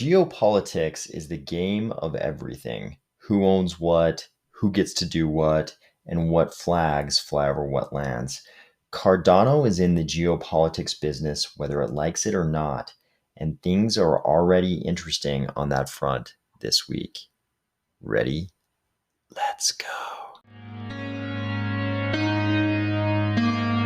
Geopolitics is the game of everything. Who owns what, who gets to do what, and what flags fly over what lands. Cardano is in the geopolitics business, whether it likes it or not, and things are already interesting on that front this week. Ready? Let's go.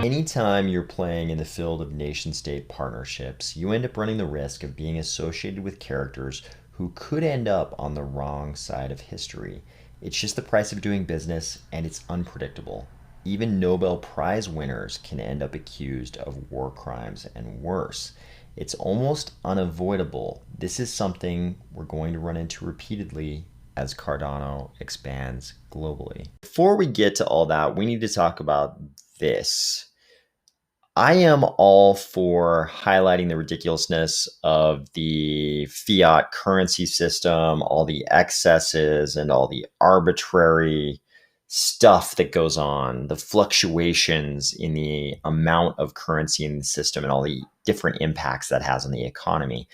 Anytime you're playing in the field of nation-state partnerships, you end up running the risk of being associated with characters who could end up on the wrong side of history. It's just the price of doing business, and it's unpredictable. Even Nobel Prize winners can end up accused of war crimes and worse. It's almost unavoidable. This is something we're going to run into repeatedly as Cardano expands globally. Before we get to all that, we need to talk about this. I am all for highlighting the ridiculousness of the fiat currency system, all the excesses and all the arbitrary stuff that goes on, the fluctuations in the amount of currency in the system and all the different impacts that has on the economy.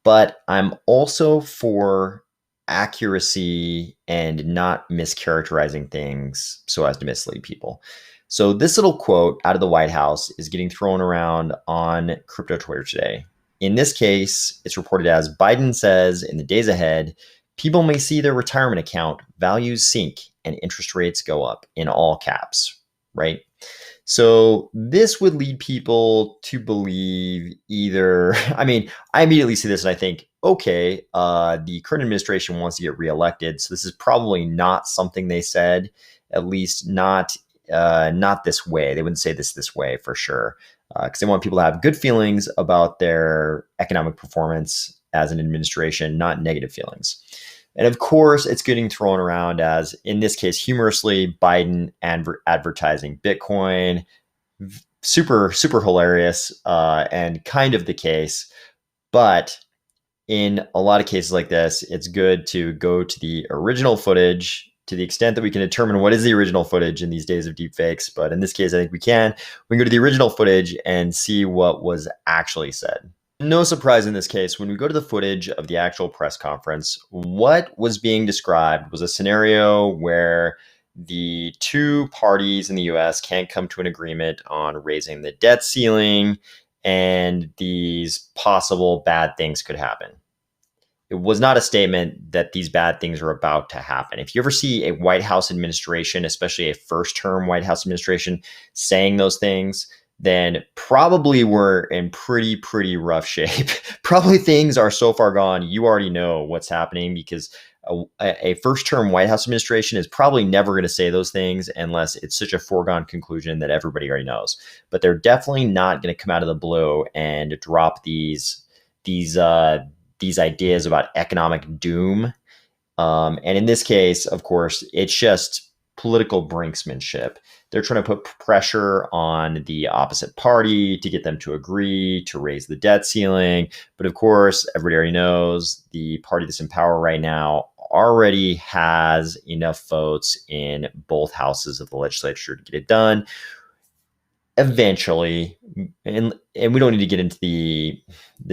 But I'm also for accuracy and not mischaracterizing things so as to mislead people. So this little quote out of the White House is getting thrown around on crypto Twitter today. In this case, it's reported as Biden says in the days ahead, people may see their retirement account values sink and interest rates go up in all caps, right? So this would lead people to believe either, I immediately see this and I think, okay, the current administration wants to get reelected. So this is probably not something they said, at least not this way. They wouldn't say this way for sure, because they want people to have good feelings about their economic performance as an administration, not negative feelings. And of course, it's getting thrown around as, in this case, humorously, Biden advertising Bitcoin. Super hilarious and kind of the case. But in a lot of cases like this, it's good to go to the original footage to the extent that we can determine what is the original footage in these days of deepfakes. But in this case, I think we can. We can go to the original footage and see what was actually said. No surprise in this case, when we go to the footage of the actual press conference, what was being described was a scenario where the two parties in the US can't come to an agreement on raising the debt ceiling, and these possible bad things could happen. It was not a statement that these bad things are about to happen. If you ever see a White House administration, especially a first-term White House administration, saying those things, then probably we're in pretty rough shape. Probably things are so far gone, you already know what's happening, because a first-term White House administration is probably never going to say those things unless it's such a foregone conclusion that everybody already knows. But they're definitely not going to come out of the blue and drop these ideas about economic doom. And in this case, of course, it's just political brinksmanship. They're trying to put pressure on the opposite party to get them to agree to raise the debt ceiling. But of course, everybody already knows the party that's in power right now already has enough votes in both houses of the legislature to get it done eventually. And we don't need to get into the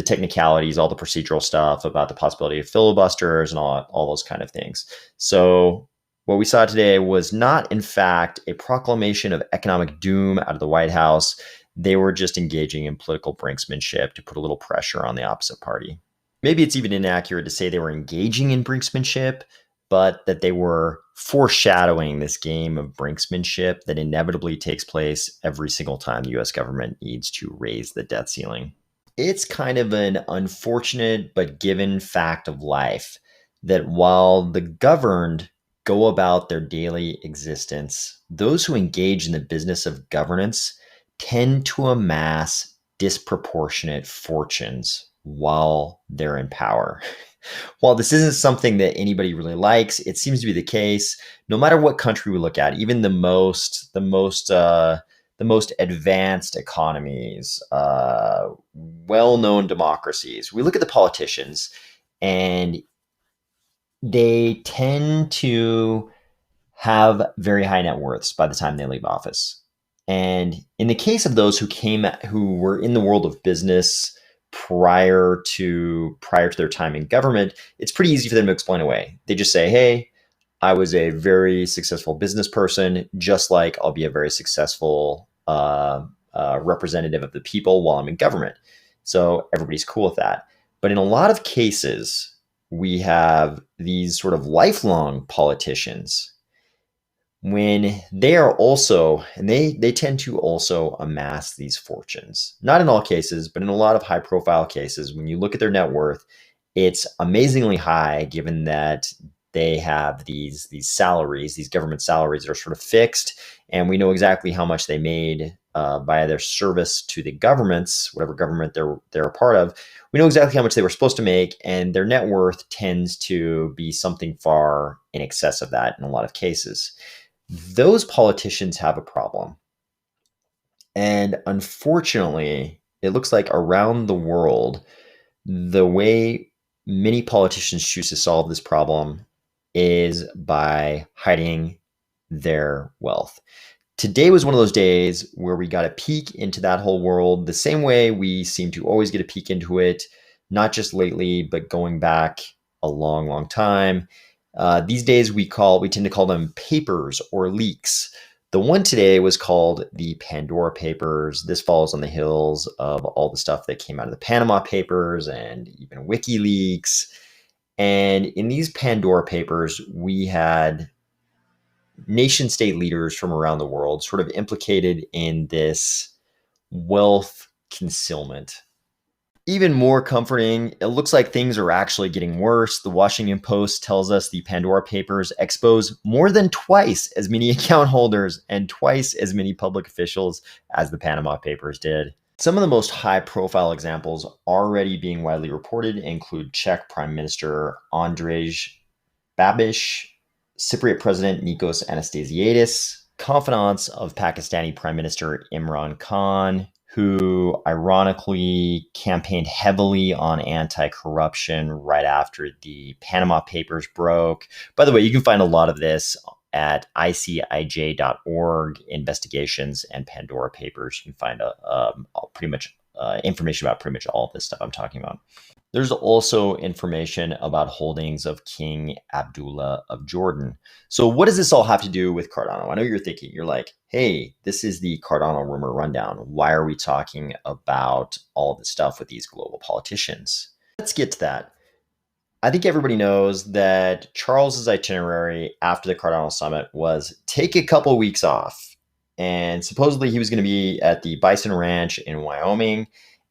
technicalities, all the procedural stuff about the possibility of filibusters and all those kind of things. So what we saw today was not, in fact, a proclamation of economic doom out of the White House. They were just engaging in political brinksmanship to put a little pressure on the opposite party. Maybe it's even inaccurate to say they were engaging in brinksmanship, but that they were foreshadowing this game of brinksmanship that inevitably takes place every single time the US government needs to raise the debt ceiling. It's kind of an unfortunate but given fact of life that while the governed go about their daily existence, those who engage in the business of governance tend to amass disproportionate fortunes while they're in power. While this isn't something that anybody really likes, it seems to be the case. No matter what country we look at, even the most advanced economies, well-known democracies, we look at the politicians, and they tend to have very high net worths by the time they leave office. And in the case of those who were in the world of business prior to their time in government, it's pretty easy for them to explain away. They just say, hey, I was a very successful business person, just like I'll be a very successful representative of the people while I'm in government. So everybody's cool with that. But in a lot of cases, we have these sort of lifelong politicians when they are also, and they tend to also amass these fortunes. Not in all cases, but in a lot of high profile cases, when you look at their net worth, it's amazingly high given that they have these salaries, these government salaries that are sort of fixed, and we know exactly how much they made by their service to the governments, whatever government they're a part of. We know exactly how much they were supposed to make, and their net worth tends to be something far in excess of that in a lot of cases. Those politicians have a problem. And unfortunately, it looks like around the world, the way many politicians choose to solve this problem is by hiding their wealth. Today was one of those days where we got a peek into that whole world, the same way we seem to always get a peek into it, not just lately, but going back a long, long time. These days we tend to call them papers or leaks. The one today was called the Pandora Papers. This follows on the heels of all the stuff that came out of the Panama Papers and even WikiLeaks. And in these Pandora Papers, we had nation state leaders from around the world sort of implicated in this wealth concealment. Even more comforting, it looks like things are actually getting worse. The Washington Post tells us the Pandora Papers expose more than twice as many account holders and twice as many public officials as the Panama Papers did. Some of the most high-profile examples already being widely reported include Czech Prime Minister Andrej Babiš, Cypriot President Nikos Anastasiadis, confidants of Pakistani Prime Minister Imran Khan, who ironically campaigned heavily on anti-corruption right after the Panama Papers broke. By the way, you can find a lot of this at icij.org, investigations and Pandora Papers. You can find pretty much information about pretty much all of this stuff I'm talking about. There's also information about holdings of King Abdullah of Jordan. So what does this all have to do with Cardano? I know you're thinking, you're like, hey, this is the Cardano rumor rundown. Why are we talking about all this stuff with these global politicians? Let's get to that. I think everybody knows that Charles's itinerary after the Cardano summit was take a couple weeks off. And supposedly he was going to be at the Bison Ranch in Wyoming.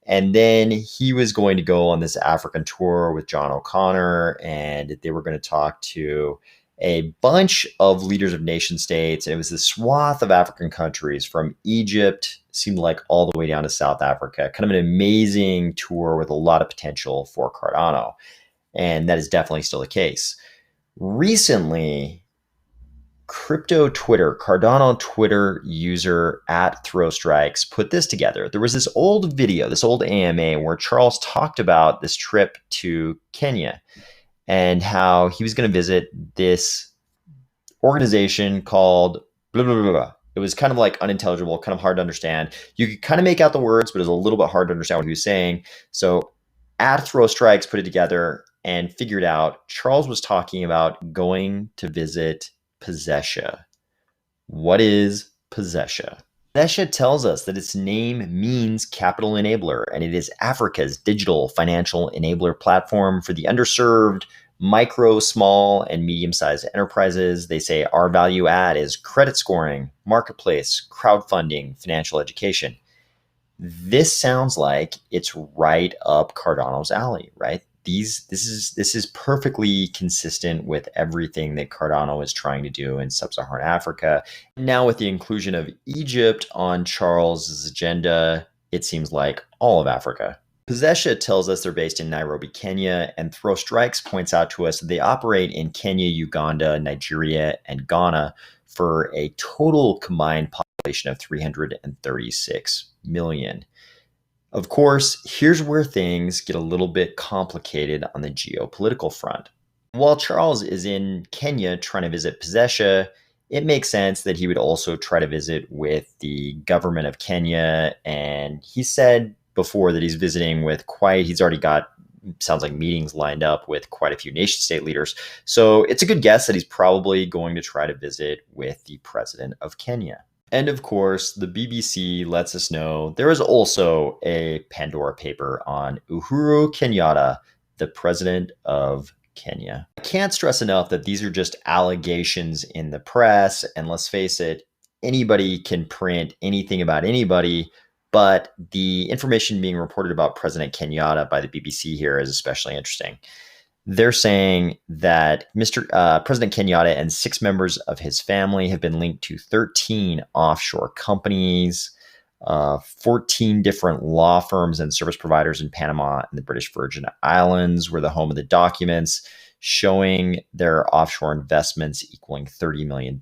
And then he was going to go on this African tour with John O'Connor, and they were going to talk to a bunch of leaders of nation states. And it was this swath of African countries from Egypt, seemed like all the way down to South Africa. Kind of an amazing tour with a lot of potential for Cardano. And that is definitely still the case. Recently, Cardano Twitter user @ThrowStrikes put this together. There was this old video, this old AMA, where Charles talked about this trip to Kenya and how he was going to visit this organization called blah, blah, blah, blah. It was kind of like unintelligible, kind of hard to understand. You could kind of make out the words, but it was a little bit hard to understand what he was saying. So @ThrowStrikes put it together and figured out Charles was talking about going to visit Pezesha. What is Pezesha? Pezesha tells us that its name means capital enabler, and it is Africa's digital financial enabler platform for the underserved, micro, small, and medium-sized enterprises. They say our value add is credit scoring, marketplace, crowdfunding, financial education. This sounds like it's right up Cardano's alley, right? This is perfectly consistent with everything that Cardano is trying to do in sub-Saharan Africa. Now with the inclusion of Egypt on Charles's agenda, it seems like all of Africa. Pezesha tells us they're based in Nairobi, Kenya, and ThrowStrikes points out to us that they operate in Kenya, Uganda, Nigeria, and Ghana for a total combined population of 336 million. Of course, here's where things get a little bit complicated on the geopolitical front. While Charles is in Kenya trying to visit Pezesha, it makes sense that he would also try to visit with the government of Kenya. And he said before that he's visiting with he's already got, sounds like, meetings lined up with quite a few nation state leaders. So it's a good guess that he's probably going to try to visit with the president of Kenya. And of course, the BBC lets us know there is also a Pandora paper on Uhuru Kenyatta, the president of Kenya. I can't stress enough that these are just allegations in the press. And let's face it, anybody can print anything about anybody. But the information being reported about President Kenyatta by the BBC here is especially interesting. They're saying that President Kenyatta and 6 members of his family have been linked to 13 offshore companies, 14 different law firms and service providers in Panama and the British Virgin Islands were the home of the documents showing their offshore investments equaling $30 million.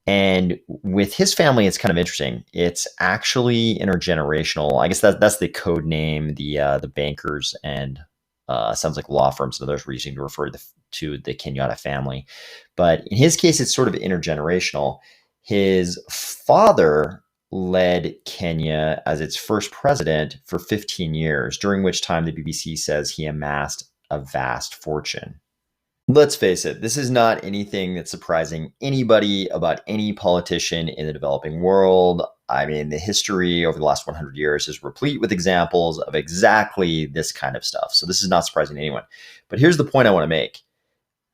And with his family, it's kind of interesting. It's actually intergenerational. I guess that's the code name the bankers and sounds like law firms and others were using to refer to the Kenyatta family. But in his case, it's sort of intergenerational. His father led Kenya as its first president for 15 years, during which time the BBC says he amassed a vast fortune. Let's face it, this is not anything that's surprising anybody about any politician in the developing world. I mean, the history over the last 100 years is replete with examples of exactly this kind of stuff. So this is not surprising to anyone. But here's the point I want to make.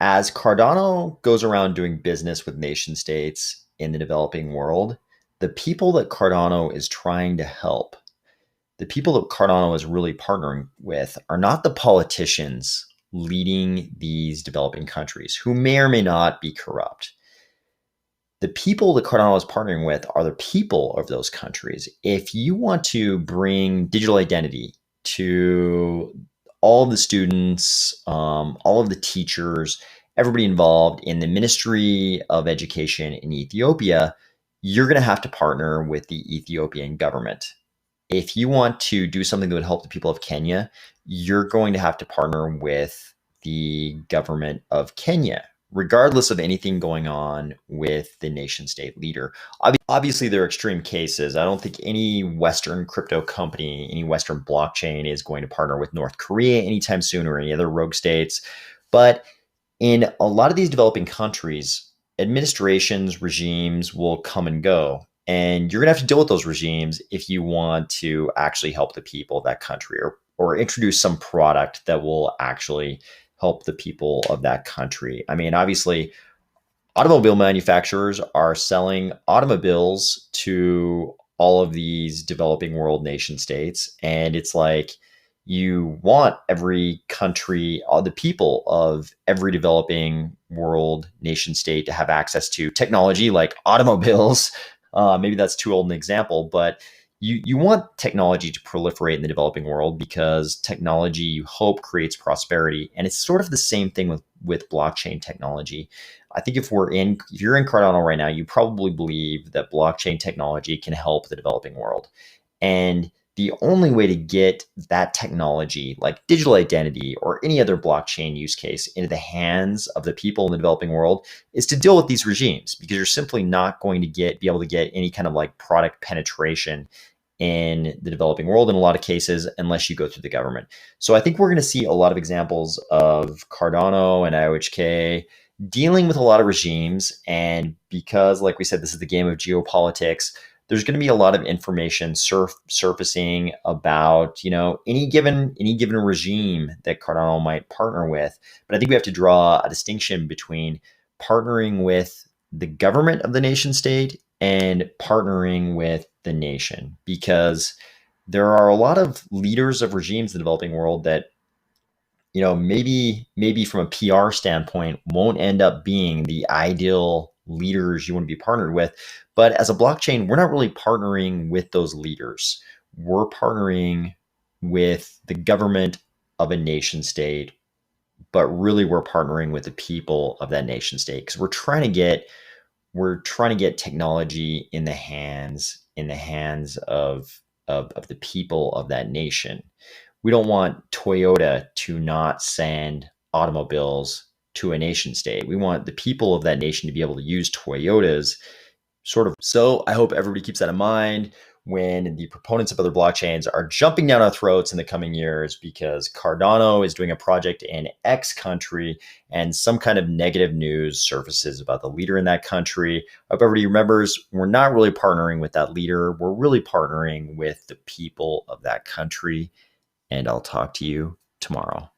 As Cardano goes around doing business with nation states in the developing world, the people that Cardano is trying to help, the people that Cardano is really partnering with, are not the politicians leading these developing countries who may or may not be corrupt. The people that Cardano is partnering with are the people of those countries. If you want to bring digital identity to all of the students, all of the teachers, everybody involved in the Ministry of Education in Ethiopia, you're going to have to partner with the Ethiopian government. If you want to do something that would help the people of Kenya, you're going to have to partner with the government of Kenya, regardless of anything going on with the nation state leader. Obviously, there are extreme cases. I don't think any Western crypto company, any Western blockchain is going to partner with North Korea anytime soon or any other rogue states. But in a lot of these developing countries, administrations, regimes will come and go. And you're going to have to deal with those regimes if you want to actually help the people of that country or introduce some product that will actually help the people of that country. I mean, obviously, automobile manufacturers are selling automobiles to all of these developing world nation states. And it's like you want every country, all the people of every developing world nation state to have access to technology like automobiles. Maybe that's too old an example, but you want technology to proliferate in the developing world because technology, you hope, creates prosperity. And it's sort of the same thing with blockchain technology. I think if you're in Cardano right now, you probably believe that blockchain technology can help the developing world. And the only way to get that technology, like digital identity or any other blockchain use case, into the hands of the people in the developing world is to deal with these regimes, because you're simply not going to be able to get any kind of like product penetration in the developing world in a lot of cases unless you go through the government. So I think we're going to see a lot of examples of Cardano and IOHK dealing with a lot of regimes. And because, like we said, this is the game of geopolitics, there's going to be a lot of information surfacing about, any given regime that Cardano might partner with. But I think we have to draw a distinction between partnering with the government of the nation state and partnering with the nation, because there are a lot of leaders of regimes in the developing world that, maybe from a PR standpoint won't end up being the ideal leaders you want to be partnered with. But as a blockchain, we're not really partnering with those leaders. We're partnering with the government of a nation state, but really we're partnering with the people of that nation state, because we're trying to get technology in the hands of the people of that nation. We don't want Toyota to not send automobiles to a nation state. We want the people of that nation to be able to use Toyotas, sort of. So I hope everybody keeps that in mind. when the proponents of other blockchains are jumping down our throats in the coming years because Cardano is doing a project in X country and some kind of negative news surfaces about the leader in that country. I hope everybody remembers we're not really partnering with that leader. We're really partnering with the people of that country. And I'll talk to you tomorrow.